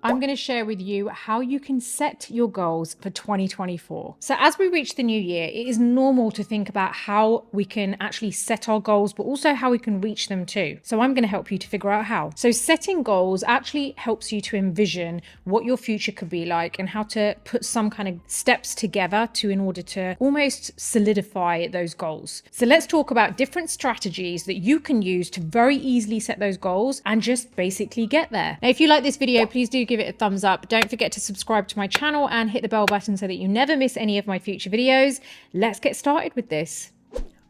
I'm going to share with you how you can set your goals for 2024. So as we reach the new year, it is normal to think about how we can actually set our goals, but also how we can reach them too. So I'm going to help you to figure out how. So setting goals actually helps you to envision what your future could be like and how to put some kind of steps together in order to almost solidify those goals. So let's talk about different strategies that you can use to very easily set those goals and just basically get there. Now, if you like this video, please do give it a thumbs up. Don't forget to subscribe to my channel and hit the bell button so that you never miss any of my future videos. Let's get started with this.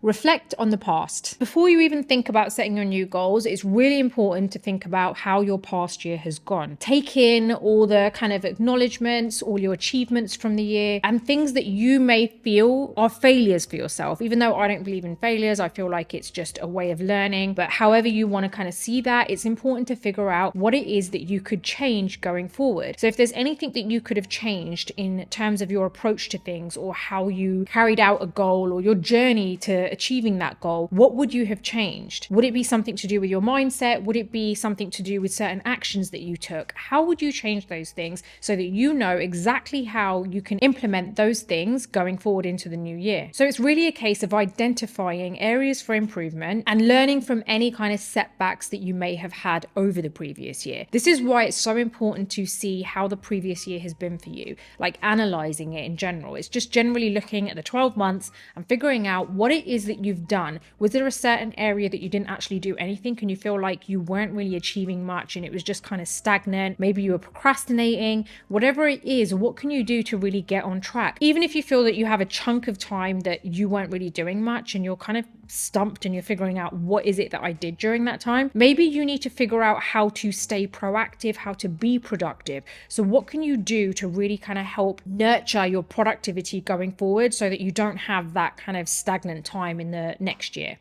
Reflect on the past. Before you even think about setting your new goals, it's really important to think about how your past year has gone. Take in all the kind of acknowledgements, all your achievements from the year, and things that you may feel are failures for yourself. Even though I don't believe in failures, I feel like it's just a way of learning. But however you want to kind of see that, it's important to figure out what it is that you could change going forward. So if there's anything that you could have changed in terms of your approach to things or how you carried out a goal or your journey to achieving that goal, what would you have changed? Would it be something to do with your mindset? Would it be something to do with certain actions that you took? How would you change those things so that you know exactly how you can implement those things going forward into the new year? So it's really a case of identifying areas for improvement and learning from any kind of setbacks that you may have had over the previous year. This is why it's so important to see how the previous year has been for you, like analyzing it in general. It's just generally looking at the 12 months and figuring out what it is that you've done. Was there a certain area that you didn't actually do anything and you feel like you weren't really achieving much and it was just kind of stagnant? Maybe you were procrastinating. Whatever it is, what can you do to really get on track? Even if you feel that you have a chunk of time that you weren't really doing much and you're kind of stumped and you're figuring out what is it that I did during that time, maybe you need to figure out how to stay proactive, how to be productive. So what can you do to really kind of help nurture your productivity going forward so that you don't have that kind of stagnant time in the next year?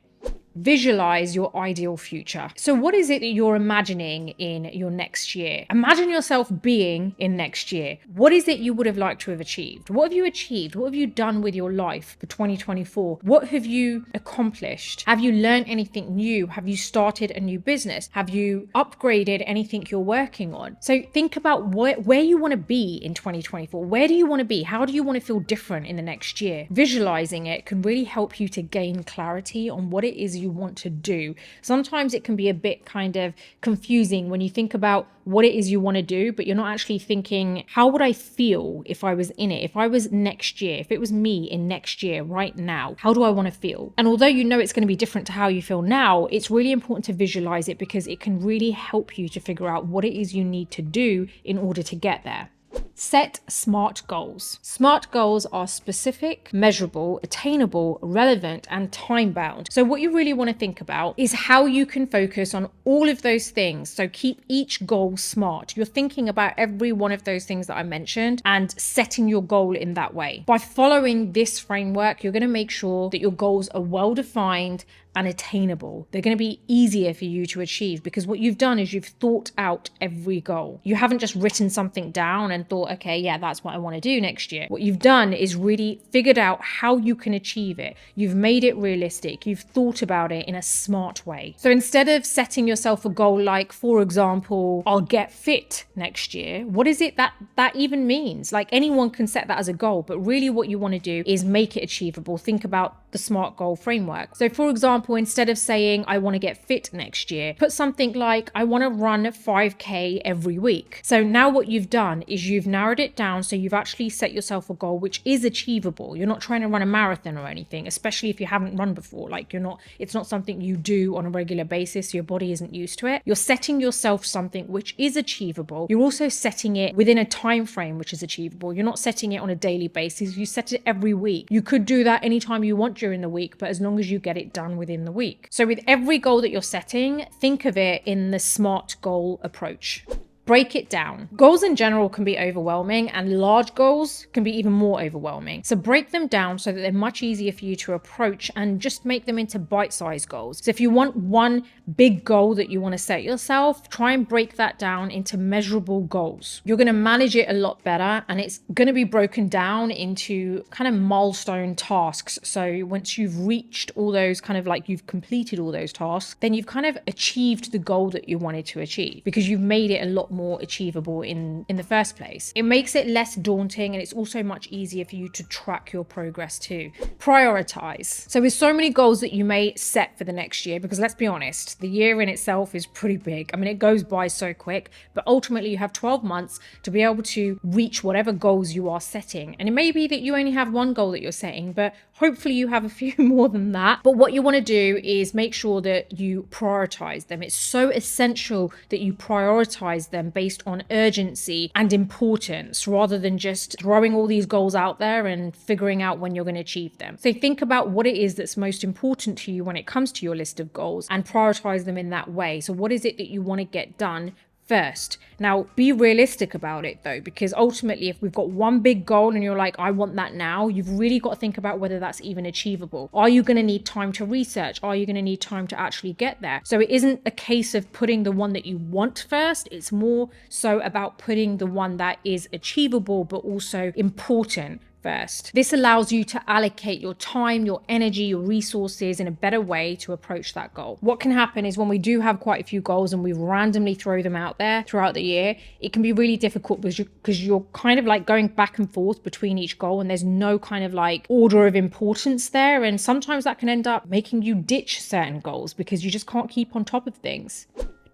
Visualize your ideal future. So what is it that you're imagining in your next year? Imagine yourself being in next year. What is it you would have liked to have achieved? What have you achieved? What have you done with your life for 2024? What have you accomplished? Have you learned anything new? Have you started a new business? Have you upgraded anything you're working on? So think about where you want to be in 2024. Where do you want to be? How do you want to feel different in the next year? Visualizing it can really help you to gain clarity on what it is you want to do. Sometimes it can be a bit kind of confusing when you think about what it is you want to do, but you're not actually thinking, how would I feel if I was in it? If I was next year, if it was me in next year right now, how do I want to feel? And although you know it's going to be different to how you feel now, it's really important to visualize it because it can really help you to figure out what it is you need to do in order to get there. Set SMART goals. SMART goals are specific, measurable, attainable, relevant, and time-bound. So what you really want to think about is how you can focus on all of those things. So keep each goal SMART. You're thinking about every one of those things that I mentioned and setting your goal in that way. By following this framework, you're going to make sure that your goals are well-defined and attainable. They're going to be easier for you to achieve because what you've done is you've thought out every goal. You haven't just written something down and thought, okay, yeah, that's what I want to do next year. What you've done is really figured out how you can achieve it. You've made it realistic. You've thought about it in a smart way. So instead of setting yourself a goal like, for example, I'll get fit next year, what is it that even means? Like anyone can set that as a goal, but really what you want to do is make it achievable. Think about the SMART goal framework. So for example, instead of saying I want to get fit next year, put something like I want to run 5K every week. So now what you've done is you've narrowed it down, so you've actually set yourself a goal which is achievable. You're not trying to run a marathon or anything, especially if you haven't run before. Like it's not something you do on a regular basis, so your body isn't used to it. You're setting yourself something which is achievable. You're also setting it within a time frame which is achievable. You're not setting it on a daily basis. You set it every week. You could do that anytime you want during the week, but as long as you get it done within the week. So with every goal that you're setting, think of it in the SMART goal approach. break it down. Goals in general can be overwhelming, and large goals can be even more overwhelming. So break them down so that they're much easier for you to approach, and just make them into bite-sized goals. So if you want one big goal that you want to set yourself, try and break that down into measurable goals. You're going to manage it a lot better, and it's going to be broken down into kind of milestone tasks. So once you've reached all those you've completed all those tasks, then you've kind of achieved the goal that you wanted to achieve, because you've made it a lot more achievable in the first place. It makes it less daunting, and it's also much easier for you to track your progress too. Prioritize. So with so many goals that you may set for the next year, because let's be honest, the year in itself is pretty big. I mean, it goes by so quick, but ultimately you have 12 months to be able to reach whatever goals you are setting. And it may be that you only have one goal that you're setting, but hopefully you have a few more than that. But what you want to do is make sure that you prioritize them. It's so essential that you prioritize them based on urgency and importance, rather than just throwing all these goals out there and figuring out when you're going to achieve them. So think about what it is that's most important to you when it comes to your list of goals and prioritize them in that way. So what is it that you want to get done first? Now, be realistic about it though, because ultimately if we've got one big goal and you're like, I want that now, you've really got to think about whether that's even achievable. Are you going to need time to research? Are you going to need time to actually get there? So it isn't a case of putting the one that you want first. It's more so about putting the one that is achievable but also important first. This allows you to allocate your time, your energy, your resources in a better way to approach that goal. What can happen is when we do have quite a few goals and we randomly throw them out there throughout the year, it can be really difficult because you're kind of like going back and forth between each goal and there's no kind of like order of importance there. And sometimes that can end up making you ditch certain goals because you just can't keep on top of things.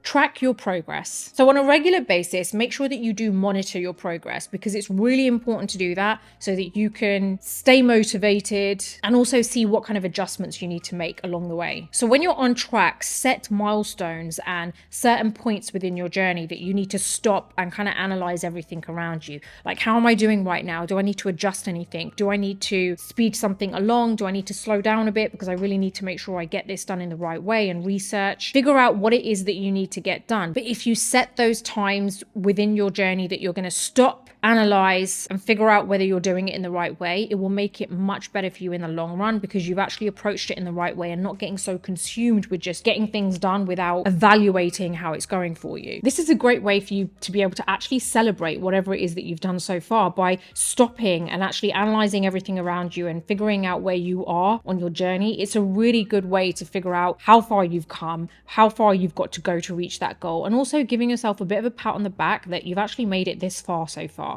Track your progress. So on a regular basis, make sure that you do monitor your progress, because it's really important to do that so that you can stay motivated and also see what kind of adjustments you need to make along the way. So when you're on track, set milestones and certain points within your journey that you need to stop and kind of analyze everything around you. Like, how am I doing right now? Do I need to adjust anything? Do I need to speed something along? Do I need to slow down a bit because I really need to make sure I get this done in the right way and research? Figure out what it is that you need to get done. But if you set those times within your journey that you're going to stop, analyze, and figure out whether you're doing it in the right way, it will make it much better for you in the long run, because you've actually approached it in the right way and not getting so consumed with just getting things done without evaluating how it's going for you. This is a great way for you to be able to actually celebrate whatever it is that you've done so far by stopping and actually analyzing everything around you and figuring out where you are on your journey. It's a really good way to figure out how far you've come, how far you've got to go to reach that goal, and also giving yourself a bit of a pat on the back that you've actually made it this far so far.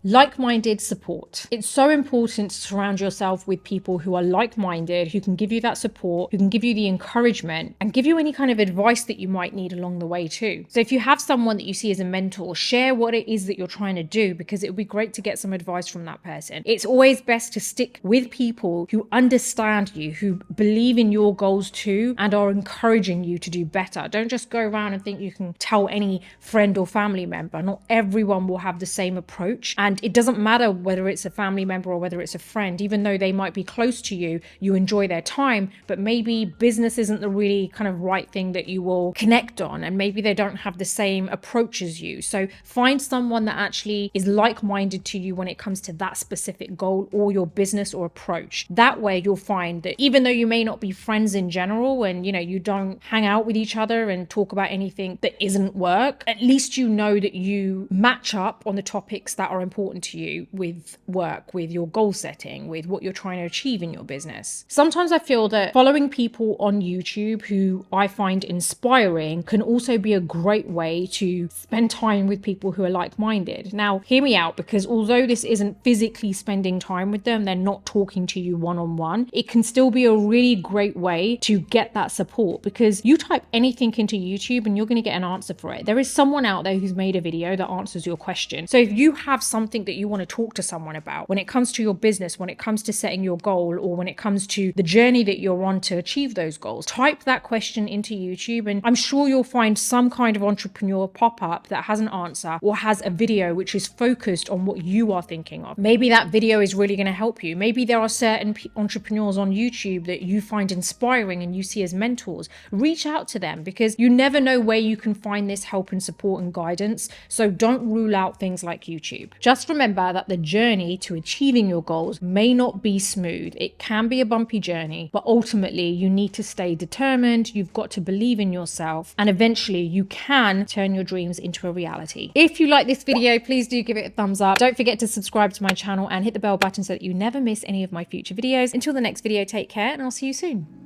Like-minded support. It's so important to surround yourself with people who are like-minded, who can give you that support, who can give you the encouragement and give you any kind of advice that you might need along the way too. So if you have someone that you see as a mentor, share what it is that you're trying to do, because it would be great to get some advice from that person. It's always best to stick with people who understand you, who believe in your goals too, and are encouraging you to do better. Don't just go around and think you can tell any friend or family member. Not everyone will have the same approach, and it doesn't matter whether it's a family member or whether it's a friend. Even though they might be close to you, you enjoy their time, but maybe business isn't the really kind of right thing that you will connect on, and maybe they don't have the same approach as you. So find someone that actually is like-minded to you when it comes to that specific goal or your business or approach. That way you'll find that even though you may not be friends in general and you don't hang out with each other and talk about anything that isn't work, at least you know that you match up on the topics that are important to you with work, with your goal setting, with what you're trying to achieve in your business. Sometimes I feel that following people on YouTube who I find inspiring can also be a great way to spend time with people who are like-minded. Now, hear me out, because although this isn't physically spending time with them, they're not talking to you one-on-one, it can still be a really great way to get that support, because you type anything into YouTube and you're going to get an answer for it. There is someone out there who's made a video that answers your question. So if you have something that you want to talk to someone about when it comes to your business, when it comes to setting your goal, or when it comes to the journey that you're on to achieve those goals, type that question into YouTube and I'm sure you'll find some kind of entrepreneur pop up that has an answer or has a video which is focused on what you are thinking of. Maybe that video is really going to help you. Maybe there are certain entrepreneurs on YouTube that you find inspiring and you see as mentors. Reach out to them, because you never know where you can find this help and support and guidance. So don't rule out things like YouTube. Just remember that the journey to achieving your goals may not be smooth. It can be a bumpy journey, but ultimately you need to stay determined. You've got to believe in yourself, and eventually you can turn your dreams into a reality. If you like this video, please do give it a thumbs up. Don't forget to subscribe to my channel and hit the bell button so that you never miss any of my future videos. Until the next video, take care and I'll see you soon.